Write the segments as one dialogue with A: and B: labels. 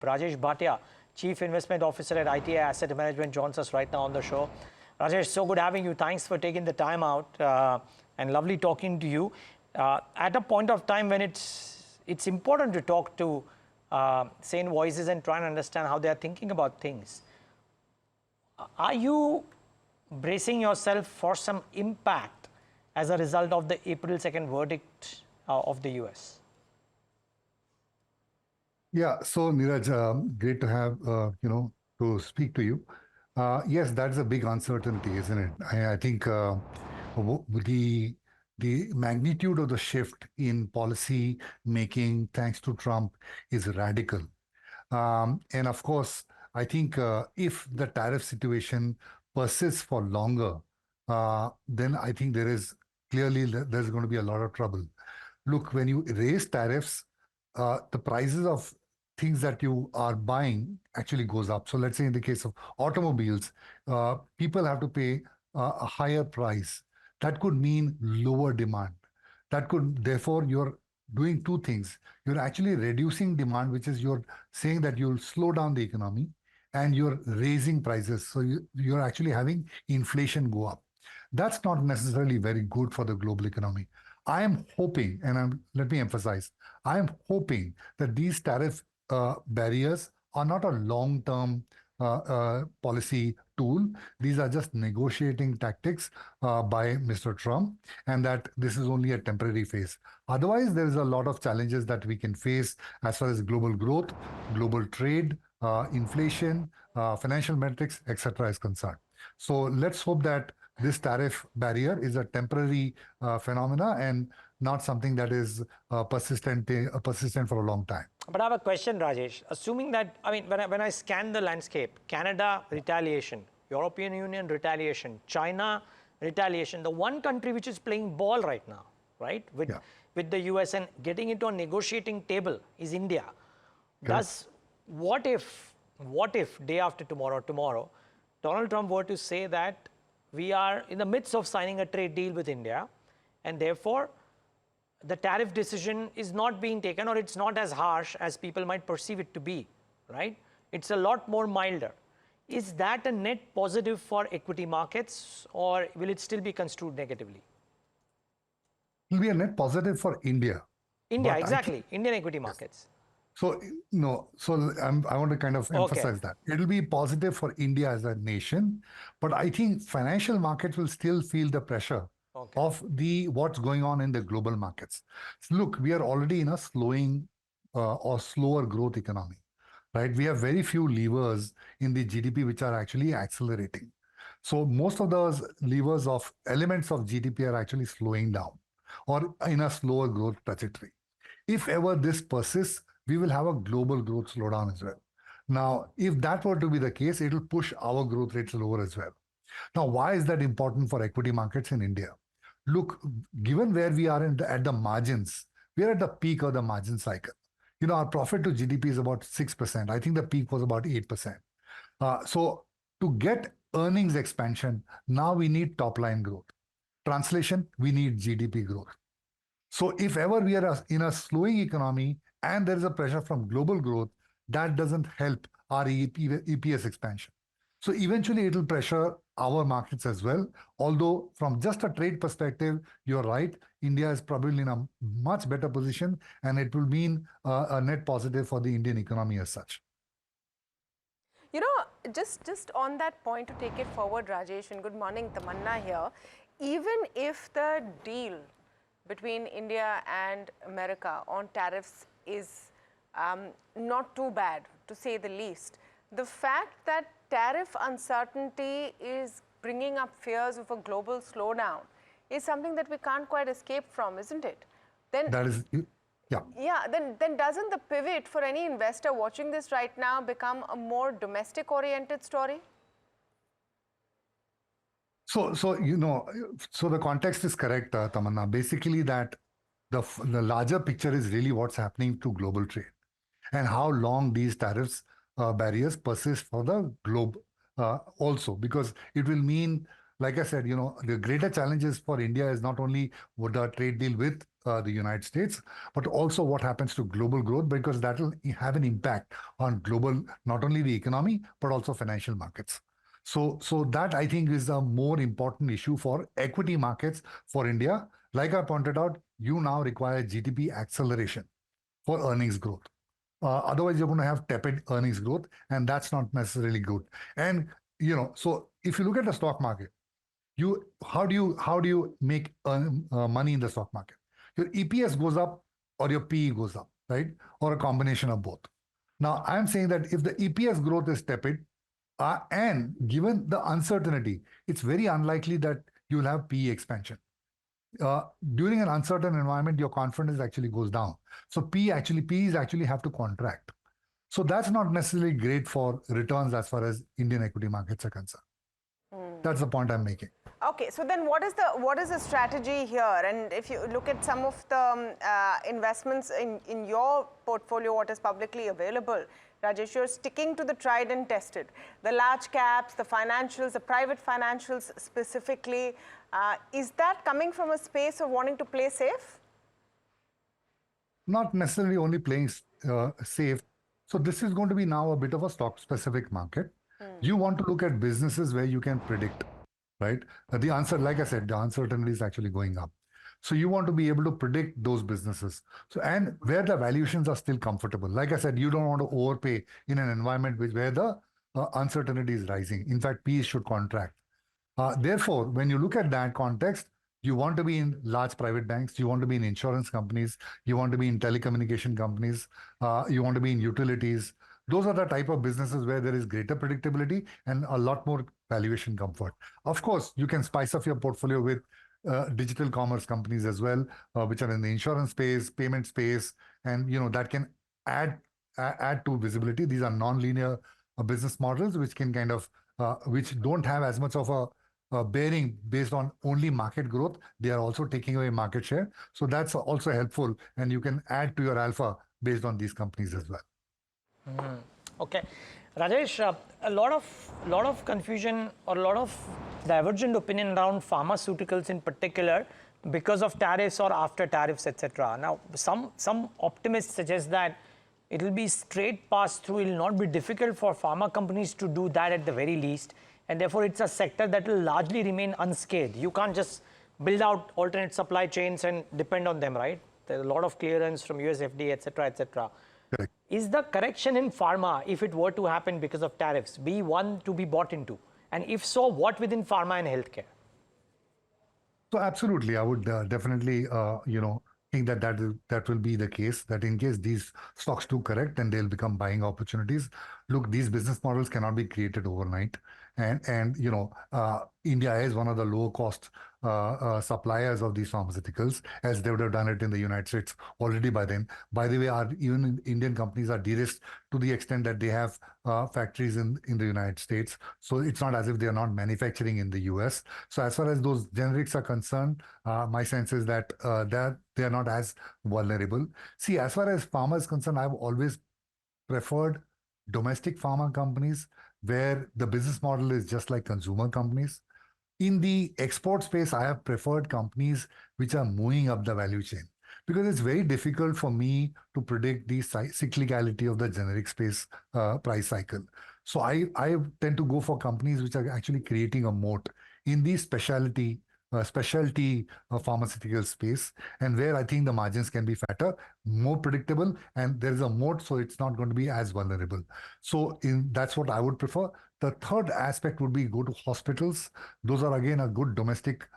A: Rajesh Bhatia, Chief Investment Officer at ITI Asset Management, joins us right now on the show. Rajesh, so good having you. Thanks for taking the time out and lovely talking to you. At a point of time when it's important to talk to sane voices and try and understand how they are thinking about things. Are you bracing yourself for some impact as a result of the April 2nd verdict of the US?
B: Yeah, so Neeraj, great to have, to speak to you. Yes, that's a big uncertainty, isn't it? I think the magnitude of the shift in policy making thanks to Trump is radical. And of course, I think if the tariff situation persists for longer, then I think there's going to be a lot of trouble. Look, when you raise tariffs, the prices of things that you are buying actually goes up. So let's say in the case of automobiles, people have to pay a higher price. That could mean lower demand. That could, therefore, you're doing two things. You're actually reducing demand, which is you're saying that you'll slow down the economy, and you're raising prices. So you're actually having inflation go up. That's not necessarily very good for the global economy. I am hoping, and let me emphasize, I am hoping that these tariff barriers are not a long-term policy tool. These are just negotiating tactics by Mr. Trump, and that this is only a temporary phase. Otherwise, there is a lot of challenges that we can face as far as global growth, global trade, inflation, financial metrics, etc. is concerned. So let's hope that this tariff barrier is a temporary phenomena and not something that is persistent for a long time.
A: But I have a question, Rajesh. Assuming that, I mean, when I scan the landscape, Canada retaliation, European Union retaliation, China retaliation, the one country which is playing ball right now, right, with the US and getting into a negotiating table is India. Thus, what if day after tomorrow, Donald Trump were to say that we are in the midst of signing a trade deal with India, and therefore the tariff decision is not being taken, or it's not as harsh as people might perceive it to be, right? It's a lot more milder. Is that a net positive for equity markets, or will it still be construed negatively?
B: It will be a net positive for India.
A: India, exactly. Indian equity markets.
B: So, no, so I want to kind of emphasize that. It'll be positive for India as a nation, but I think financial markets will still feel the pressure of what's going on in the global markets. So look, we are already in a slowing or slower growth economy, right? We have very few levers in the GDP which are actually accelerating. So most of those levers of elements of GDP are actually slowing down or in a slower growth trajectory. If ever this persists, we will have a global growth slowdown as well. Now, if that were to be the case, it will push our growth rates lower as well. Now, why is that important for equity markets in India? Look, given where we are at the margins, we are at the peak of the margin cycle. You know, our profit to GDP is about 6%. I think the peak was about 8%. So to get earnings expansion, now we need top line growth. Translation, we need GDP growth. So if ever we are in a slowing economy and there is a pressure from global growth, that doesn't help our EPS expansion. So eventually it will pressure our markets as well. Although from just a trade perspective, you're right, India is probably in a much better position, and it will mean a net positive for the Indian economy as such.
C: You know, just on that point, to take it forward, Rajesh, and good morning, Tamanna here. Even if the deal between India and America on tariffs is not too bad, to say the least, the fact that tariff uncertainty is bringing up fears of a global slowdown is something that we can't quite escape from, isn't it? Then
B: that is, yeah.
C: Yeah, then doesn't the pivot for any investor watching this right now become a more domestic-oriented story?
B: So the context is correct, Tamanna. Basically, that the larger picture is really what's happening to global trade and how long these tariffs barriers persist for the globe also, because it will mean, like I said, the greater challenges for India is not only with the trade deal with the United States, but also what happens to global growth, because that will have an impact on global, not only the economy, but also financial markets. So that I think is a more important issue for equity markets for India. Like I pointed out, you now require GDP acceleration for earnings growth. Otherwise, you're going to have tepid earnings growth, and that's not necessarily good. And so if you look at the stock market, how do you make money in the stock market? Your EPS goes up or your PE goes up, right? Or a combination of both. Now, I'm saying that if the EPS growth is tepid, and given the uncertainty, it's very unlikely that you'll have PE expansion. During an uncertain environment, your confidence actually goes down. So PEs actually have to contract. So that's not necessarily great for returns as far as Indian equity markets are concerned. That's the point I'm making.
C: Okay, so then what is the strategy here? And if you look at some of the investments in your portfolio, what is publicly available, Rajesh, you're sticking to the tried and tested. The large caps, the financials, the private financials specifically. Is that coming from a space of wanting to play safe?
B: Not necessarily only playing safe. So this is going to be now a bit of a stock-specific market. You want to look at businesses where you can predict, right? The answer, like I said, the uncertainty is actually going up. So you want to be able to predict those businesses. So, and where the valuations are still comfortable. Like I said, you don't want to overpay in an environment where the uncertainty is rising. In fact, P's should contract. Therefore, when you look at that context, you want to be in large private banks, you want to be in insurance companies, you want to be in telecommunication companies, you want to be in utilities. Those are the type of businesses where there is greater predictability and a lot more valuation comfort. Of course, you can spice up your portfolio with digital commerce companies as well, which are in the insurance space, payment space, and that can add to visibility. These are non-linear business models which can kind of which don't have as much of a bearing based on only market growth. They are also taking away market share, so that's also helpful, and you can add to your alpha based on these companies as well.
A: Okay, Rajesh, a lot of confusion or a lot of divergent opinion around pharmaceuticals in particular because of tariffs or after tariffs, etc. Now, some optimists suggest that it will be straight pass through. It will not be difficult for pharma companies to do that at the very least, and therefore it's a sector that will largely remain unscathed. You can't just build out alternate supply chains and depend on them, right? There's a lot of clearance from US FDA, etc., etc.
B: Correct.
A: Is the correction in pharma, if it were to happen because of tariffs, be one to be bought into? And if so, what within pharma and healthcare?
B: So absolutely, I would definitely, think that will be the case. That in case these stocks do correct, then they'll become buying opportunities. Look, these business models cannot be created overnight, and India is one of the low cost suppliers of these pharmaceuticals, as they would have done it in the United States already by then. By the way, even Indian companies are de-risked to the extent that they have factories in the United States. So it's not as if they are not manufacturing in the US. So as far as those generics are concerned, my sense is that they are not as vulnerable. See, as far as pharma is concerned, I've always preferred domestic pharma companies where the business model is just like consumer companies. In the export space, I have preferred companies which are moving up the value chain, because it's very difficult for me to predict the cyclicality of the generic space price cycle. So I tend to go for companies which are actually creating a moat in the specialty pharmaceutical space, and where I think the margins can be fatter, more predictable, and there is a moat, so it's not going to be as vulnerable. So that's what I would prefer. The third aspect would be go to hospitals. Those are again a good domestic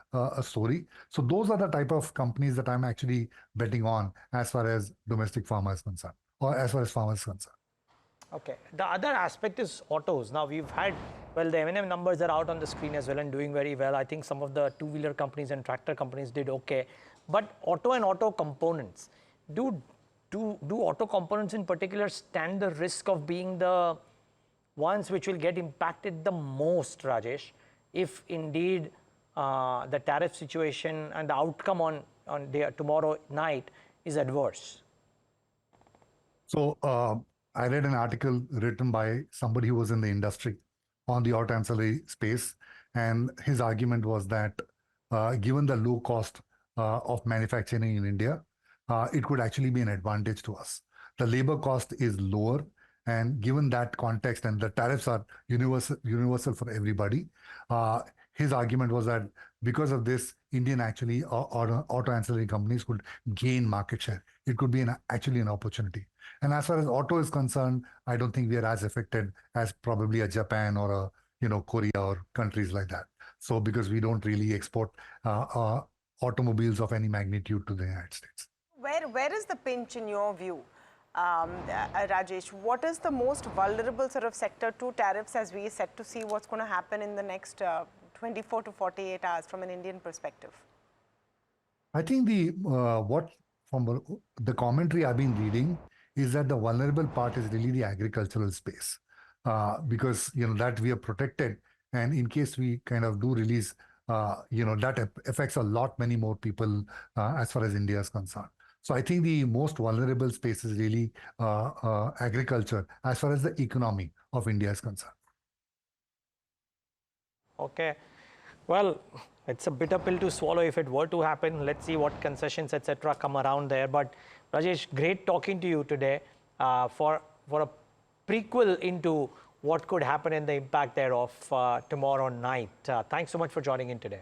B: story. So those are the type of companies that I'm actually betting on as far as domestic pharma is concerned, or as far as pharma is concerned.
A: Okay. The other aspect is autos. Now we've had, well, the M&M numbers are out on the screen as well and doing very well. I think some of the two-wheeler companies and tractor companies did okay. But auto and auto components, do auto components in particular stand the risk of being the ones which will get impacted the most, Rajesh, if indeed the tariff situation and the outcome on tomorrow night is adverse?
B: So I read an article written by somebody who was in the industry on the auto ancillary space, and his argument was that given the low cost of manufacturing in India, it could actually be an advantage to us. The labor cost is lower, and given that context, and the tariffs are universal for everybody, his argument was that because of this, Indian actually auto ancillary companies could gain market share. It could be actually an opportunity. And as far as auto is concerned, I don't think we are as affected as probably a Japan or a Korea or countries like that. So because we don't really export automobiles of any magnitude to the United States.
C: Where is the pinch in your view, Rajesh? What is the most vulnerable sort of sector to tariffs as we set to see what's going to happen in the next 24 to 48 hours from an Indian perspective?
B: I think from the commentary I've been reading is that the vulnerable part is really the agricultural space, because that we are protected, and in case we kind of do release, that affects many more people as far as India is concerned. So I think the most vulnerable space is really agriculture as far as the economy of India is concerned.
A: Okay. Well, it's a bitter pill to swallow if it were to happen. Let's see what concessions, etc., come around there. But Rajesh, great talking to you today for a prequel into what could happen and the impact thereof tomorrow night. Thanks so much for joining in today.